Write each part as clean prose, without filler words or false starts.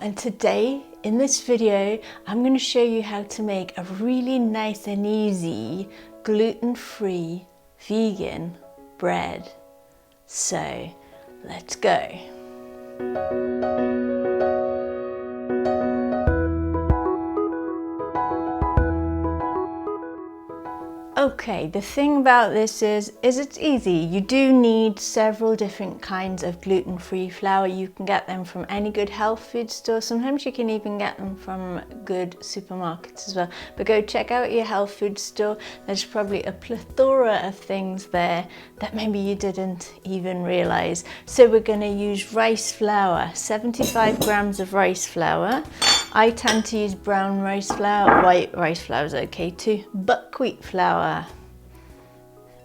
And today in this video I'm going to show you how to make a really nice and easy gluten-free vegan bread. So let's go. Okay, the thing about this is it's easy. You do need several different kinds of gluten-free flour. You can get them from any good health food store. Sometimes you can even get them from good supermarkets as well. But go check out your health food store. There's probably a plethora of things there that maybe you didn't even realize. So we're going to use rice flour, 75 grams of rice flour. I tend to use brown rice flour. White rice flour is okay too. Buckwheat flour.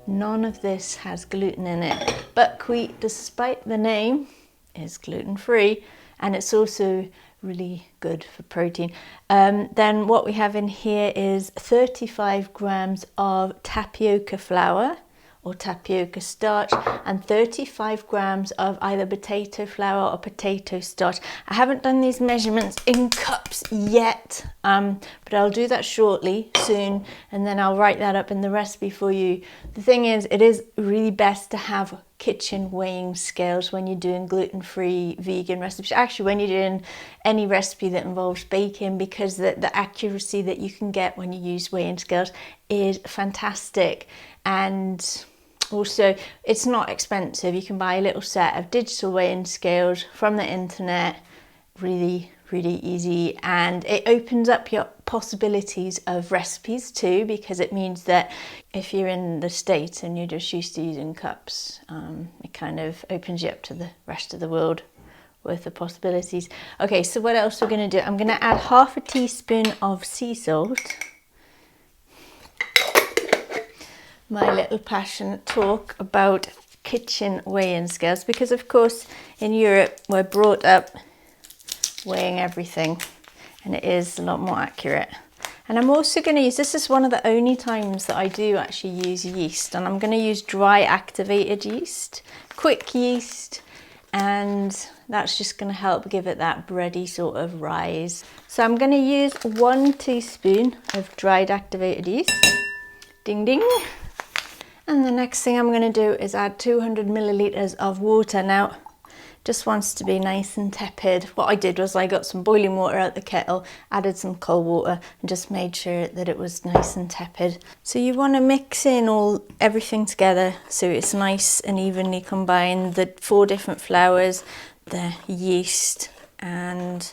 None of this has gluten in it. Buckwheat, despite the name, is gluten-free, and it's also really good for protein. Then what we have in here is 35 grams of tapioca flour or tapioca starch, and 35 grams of either potato flour or potato starch. I haven't done these measurements in cups yet, but I'll do that shortly, soon, and then I'll write that up in the recipe for you. The thing is, it is really best to have kitchen weighing scales when you're doing gluten-free vegan recipes. Actually, when you're doing any recipe that involves baking, because the accuracy that you can get when you use weighing scales is fantastic. And also, it's not expensive. You can buy a little set of digital weighing scales from the internet. Really easy, and it opens up your possibilities of recipes too, because it means that if you're in the States and you're just used to using cups, it kind of opens you up to the rest of the world worth of possibilities. Okay, so what else we're going to do? I'm going to add half a teaspoon of sea salt. My little passionate talk about kitchen weighing scales, because of course in Europe we're brought up weighing everything, and it is a lot more accurate. And I'm also going to use, this is one of the only times that I do actually use yeast, and I'm going to use dry activated yeast, quick yeast, and that's just going to help give it that bready sort of rise. So I'm going to use 1 teaspoon of dried activated yeast. Ding ding. And the next thing I'm going to do is add 200 milliliters of water. Now, just wants to be nice and tepid. What I did was I got some boiling water out the kettle, added some cold water, and just made sure that it was nice and tepid. So you want to mix in everything together so it's nice and evenly combined. The 4 different flours, the yeast, and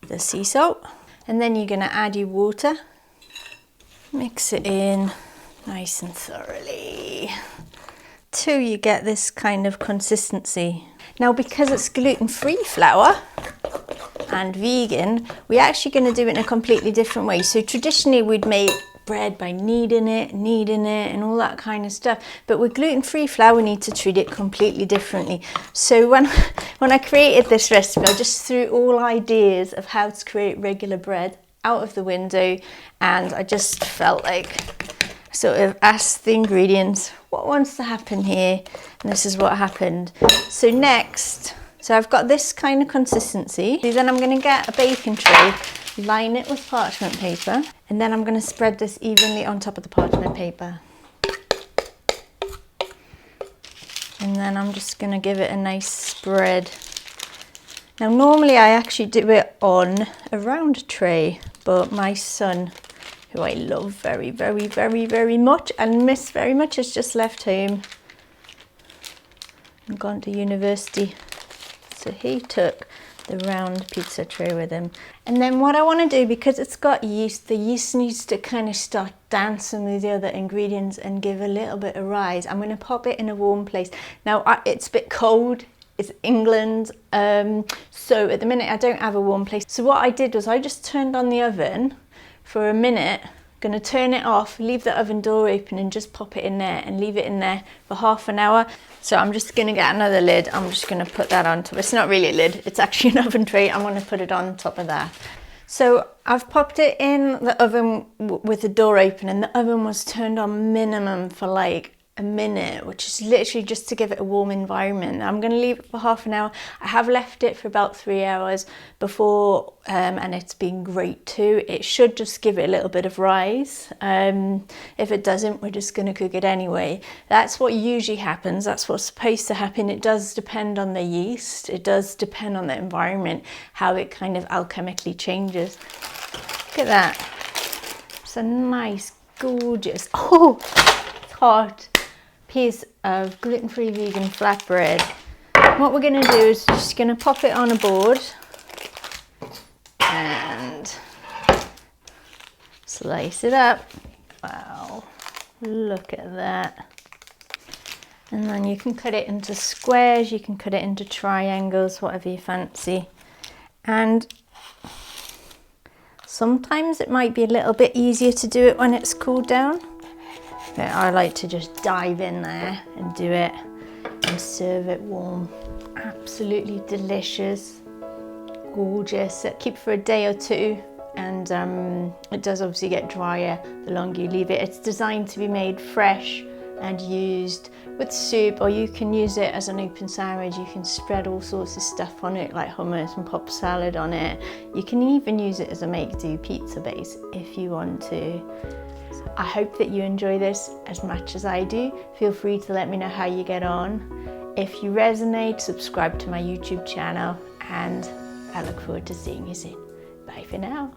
the sea salt. And then you're going to add your water. Mix it in nice and thoroughly till you get this kind of consistency. Now, because it's gluten-free flour and vegan, we're actually going to do it in a completely different way. So traditionally we'd make bread by kneading it and all that kind of stuff, but with gluten-free flour we need to treat it completely differently. So when I created this recipe, I just threw all ideas of how to create regular bread out of the window, and I just felt like sort of asked the ingredients, what wants to happen here? And this is what happened. So next, so I've got this kind of consistency. Then I'm going to get a baking tray, line it with parchment paper, and then I'm going to spread this evenly on top of the parchment paper. And then I'm just going to give it a nice spread. Now normally I actually do it on a round tray, but my son, who I love very much and miss very much, has just left home and gone to university. So he took the round pizza tray with him. And then what I want to do, because it's got yeast, the yeast needs to kind of start dancing with the other ingredients and give a little bit of rise. I'm going to pop it in a warm place. Now it's a bit cold. It's England, so at the minute I don't have a warm place. So what I did was I just turned on the oven for a minute. Going to turn it off, leave the oven door open, and just pop it in there and leave it in there for half an hour. So I'm just going to get another lid. I'm just going to put that on top. It's not really a lid, it's actually an oven tray. I'm going to put it on top of that. So I've popped it in the oven with the door open, and the oven was turned on minimum for like a minute, which is literally just to give it a warm environment. I'm going to leave it for half an hour. I have left it for about 3 hours before, and it's been great too. It should just give it a little bit of rise. If it doesn't, we're just going to cook it anyway. That's what usually happens. That's what's supposed to happen. It does depend on the yeast. It does depend on the environment, how it kind of alchemically changes. Look at that. It's a nice, gorgeous, oh, it's hot, piece of gluten-free vegan flatbread. What we're going to do is just going to pop it on a board and slice it up. Wow, look at that. And then you can cut it into squares, you can cut it into triangles, whatever you fancy. And sometimes it might be a little bit easier to do it when it's cooled down. But I like to just dive in there and do it and serve it warm. Absolutely delicious, gorgeous. Keep for a day or two, and it does obviously get drier the longer you leave it. It's designed to be made fresh and used with soup, or you can use it as an open sandwich. You can spread all sorts of stuff on it, like hummus, and pop salad on it. You can even use it as a make-do pizza base if you want to. I hope that you enjoy this as much as I do. Feel free to let me know how you get on. If you resonate, subscribe to my YouTube channel, and I look forward to seeing you soon. Bye for now.